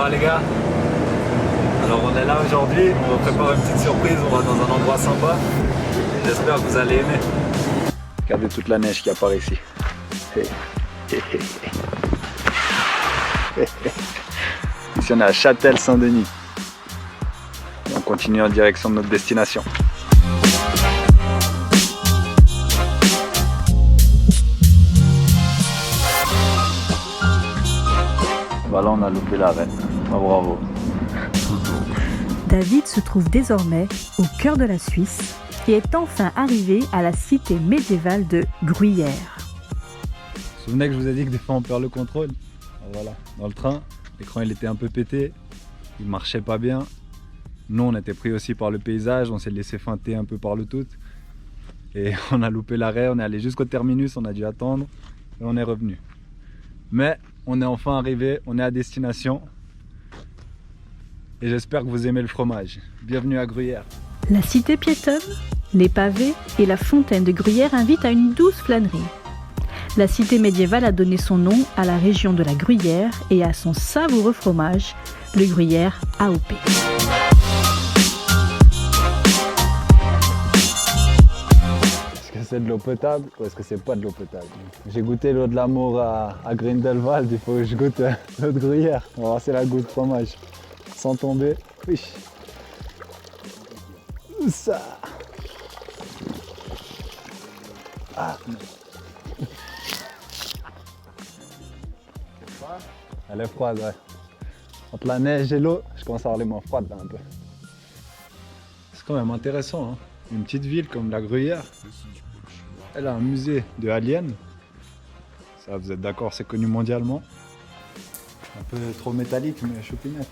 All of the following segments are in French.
va les gars? Alors on est là aujourd'hui, on vous prépare une petite surprise, on va dans un endroit sympa. J'espère que vous allez aimer. Regardez toute la neige qui apparaît ici. Ici on est à Châtel-Saint-Denis. On continue en direction de notre destination. Bah là on a loupé l'arrêt. Ah, bravo. David se trouve désormais au cœur de la Suisse et est enfin arrivé à la cité médiévale de Gruyère. Vous vous souvenez que je vous ai dit que des fois on perd le contrôle? Voilà, dans le train, l'écran il était un peu pété, il marchait pas bien. Nous on était pris aussi par le paysage, on s'est laissé feinter un peu par le tout. Et on a loupé l'arrêt, on est allé jusqu'au terminus, on a dû attendre et on est revenu. Mais on est enfin arrivé, on est à destination. Et j'espère que vous aimez le fromage. Bienvenue à Gruyère. La cité piétonne, les pavés et la fontaine de Gruyère invitent à une douce flânerie. La cité médiévale a donné son nom à la région de la Gruyère et à son savoureux fromage, le Gruyère AOP. Est-ce que c'est de l'eau potable ou est-ce que c'est pas de l'eau potable? J'ai goûté l'eau de l'amour à Grindelwald, il faut que je goûte l'eau de Gruyère. On va voir si la goût de fromage. Sans tomber. Oui. Ça. Ah. Elle est froide, ouais. Entre la neige et l'eau, je commence à avoir les mains froides là un peu. C'est quand même intéressant, hein. Une petite ville comme la Gruyère. Elle a un musée de aliens. Ça, vous êtes d'accord, c'est connu mondialement. Un peu trop métallique, mais choupinette.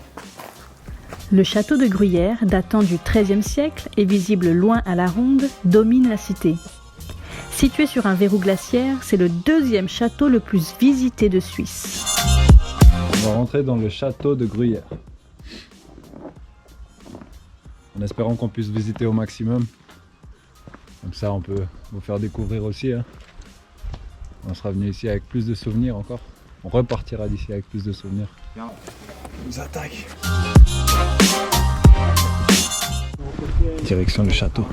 Le château de Gruyère, datant du XIIIe siècle et visible loin à la ronde, domine la cité. Situé sur un verrou glaciaire, c'est le deuxième château le plus visité de Suisse. On va rentrer dans le château de Gruyère. En espérant qu'on puisse visiter au maximum. Comme ça on peut vous faire découvrir aussi. Hein. On sera venu ici avec plus de souvenirs encore. On repartira d'ici avec plus de souvenirs. Viens, on nous attaque. Direction le château.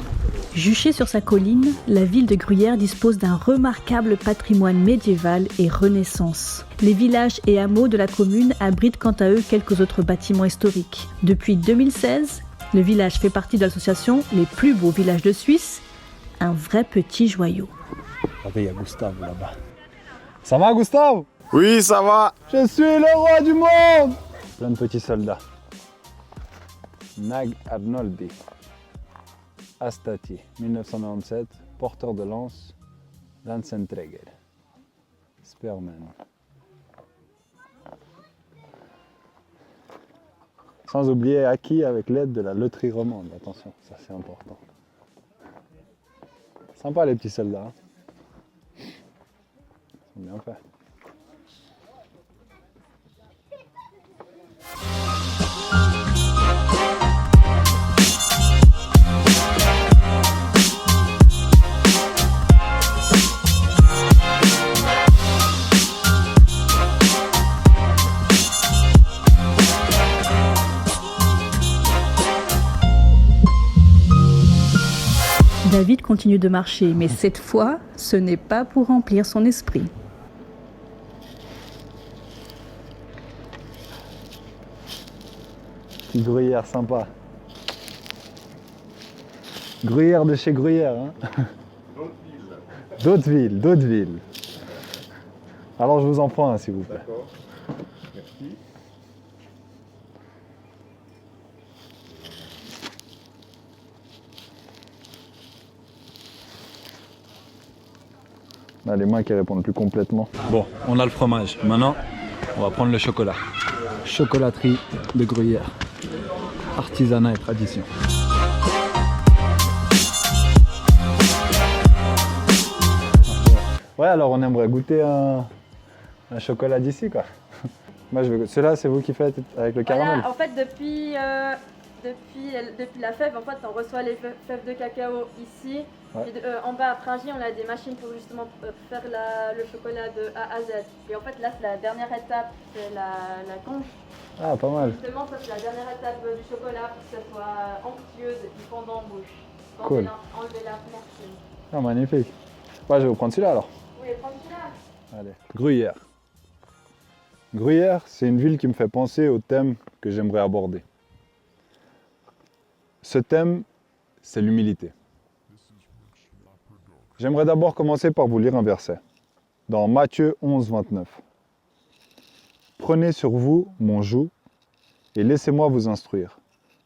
Juchée sur sa colline, la ville de Gruyère dispose d'un remarquable patrimoine médiéval et Renaissance. Les villages et hameaux de la commune abritent quant à eux quelques autres bâtiments historiques. Depuis 2016, le village fait partie de l'association Les plus beaux villages de Suisse, un vrai petit joyau. Regardez, il y a Gustave là-bas. Ça va Gustave? Oui, ça va. Je suis le roi du monde! Plein de petits soldats. Nag Arnoldi. Astati, 1997, porteur de lance, Lanzenträger. Spearman. Sans oublier acquis avec l'aide de la loterie romande. Attention, ça c'est important. Sympa les petits soldats. Hein. Ils sont bien faits. David continue de marcher, mais cette fois, ce n'est pas pour remplir son esprit. Petit Gruyère sympa. Gruyère de chez Gruyère. Hein. D'autres villes. Alors je vous en prends un s'il vous plaît. D'accord. Merci. On a les mains qui répondent plus complètement. Bon, on a le fromage. Maintenant, on va prendre le chocolat. Chocolaterie de Gruyère. Artisanat et tradition. Ouais, alors on aimerait goûter un chocolat d'ici, quoi. Moi, je veux... Celui-là, c'est vous qui faites avec le caramel. Voilà, en fait, depuis la fève, en fait, on reçoit les fèves de cacao ici. Ouais. Puis, en bas à Pringy, on a des machines pour justement faire le chocolat de A à Z. Et en fait, là, c'est la dernière étape, c'est la conche. Ah, pas mal. Justement, ça, c'est la dernière étape du chocolat pour que ça soit onctueuse et puis fondant en bouche. Cool. Enlever l'amertume. Ah, magnifique. Ouais, je vais vous prendre celui-là alors. Oui, prends celui-là. Allez. Gruyère. Gruyère, c'est une ville qui me fait penser au thème que j'aimerais aborder. Ce thème, c'est l'humilité. J'aimerais d'abord commencer par vous lire un verset. Dans Matthieu 11, 29. Prenez sur vous mon joug et laissez-moi vous instruire,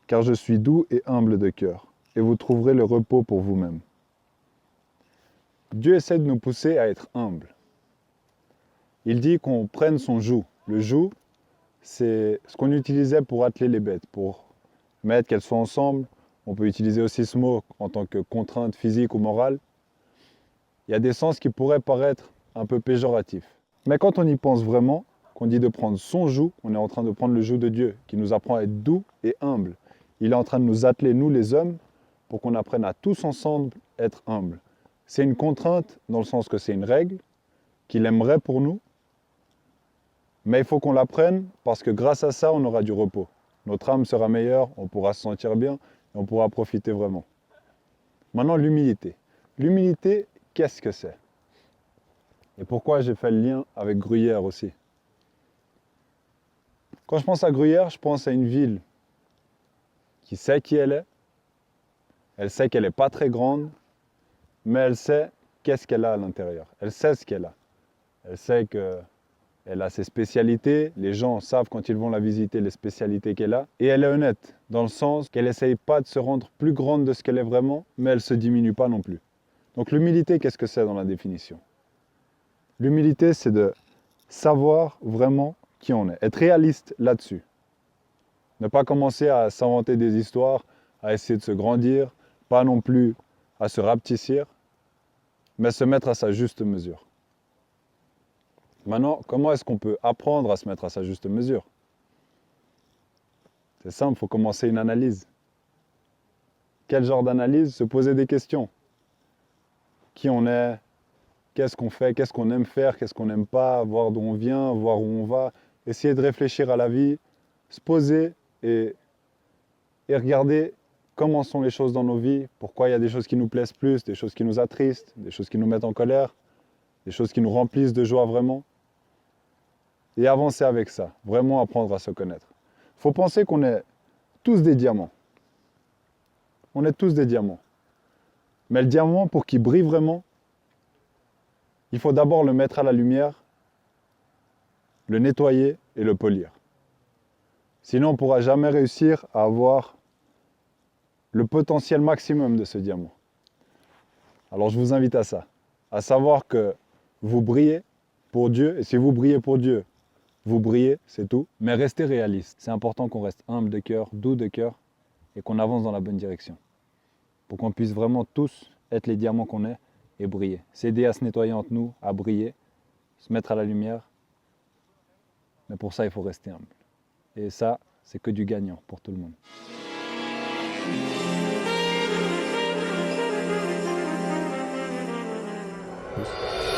car je suis doux et humble de cœur, et vous trouverez le repos pour vous-même. Dieu essaie de nous pousser à être humbles. Il dit qu'on prenne son joug. Le joug, c'est ce qu'on utilisait pour atteler les bêtes, pour mettre qu'elles soient ensemble. On peut utiliser aussi ce mot en tant que contrainte physique ou morale. Il y a des sens qui pourraient paraître un peu péjoratifs. Mais quand on y pense vraiment, qu'on dit de prendre son joug, on est en train de prendre le joug de Dieu, qui nous apprend à être doux et humble. Il est en train de nous atteler, nous les hommes, pour qu'on apprenne à tous ensemble être humbles. C'est une contrainte dans le sens que c'est une règle qu'il aimerait pour nous, mais il faut qu'on l'apprenne parce que grâce à ça, on aura du repos. Notre âme sera meilleure, on pourra se sentir bien et on pourra profiter vraiment. Maintenant, l'humilité. L'humilité, qu'est-ce que c'est? Et pourquoi j'ai fait le lien avec Gruyère aussi? Quand je pense à Gruyère, je pense à une ville qui sait qui elle sait qu'elle n'est pas très grande, mais elle sait qu'est-ce qu'elle a à l'intérieur. Elle sait ce qu'elle a. Elle sait qu'elle a ses spécialités, les gens savent quand ils vont la visiter les spécialités qu'elle a, et elle est honnête, dans le sens qu'elle n'essaye pas de se rendre plus grande de ce qu'elle est vraiment, mais elle ne se diminue pas non plus. Donc l'humilité, qu'est-ce que c'est dans la définition? L'humilité, c'est de savoir vraiment qui on est, être réaliste là-dessus. Ne pas commencer à s'inventer des histoires, à essayer de se grandir, pas non plus à se rapetissir, mais se mettre à sa juste mesure. Maintenant, comment est-ce qu'on peut apprendre à se mettre à sa juste mesure? C'est simple, il faut commencer une analyse. Quel genre d'analyse? Se poser des questions. Qui on est? Qu'est-ce qu'on fait? Qu'est-ce qu'on aime faire? Qu'est-ce qu'on n'aime pas? Voir d'où on vient, voir où on va. Essayer de réfléchir à la vie, se poser et regarder comment sont les choses dans nos vies, pourquoi il y a des choses qui nous plaisent plus, des choses qui nous attristent, des choses qui nous mettent en colère, des choses qui nous remplissent de joie vraiment. Et avancer avec ça, vraiment apprendre à se connaître. Il faut penser qu'on est tous des diamants. On est tous des diamants. Mais le diamant, pour qu'il brille vraiment, il faut d'abord le mettre à la lumière, le nettoyer et le polir. Sinon, on ne pourra jamais réussir à avoir le potentiel maximum de ce diamant. Alors je vous invite à ça, à savoir que vous brillez pour Dieu, et si vous brillez pour Dieu, vous brillez, c'est tout. Mais restez réaliste. C'est important qu'on reste humble de cœur, doux de cœur, et qu'on avance dans la bonne direction. Pour qu'on puisse vraiment tous être les diamants qu'on est et briller. S'aider à se nettoyer entre nous, à briller, se mettre à la lumière. Mais pour ça, il faut rester humble. Et ça, c'est que du gagnant pour tout le monde. Peace.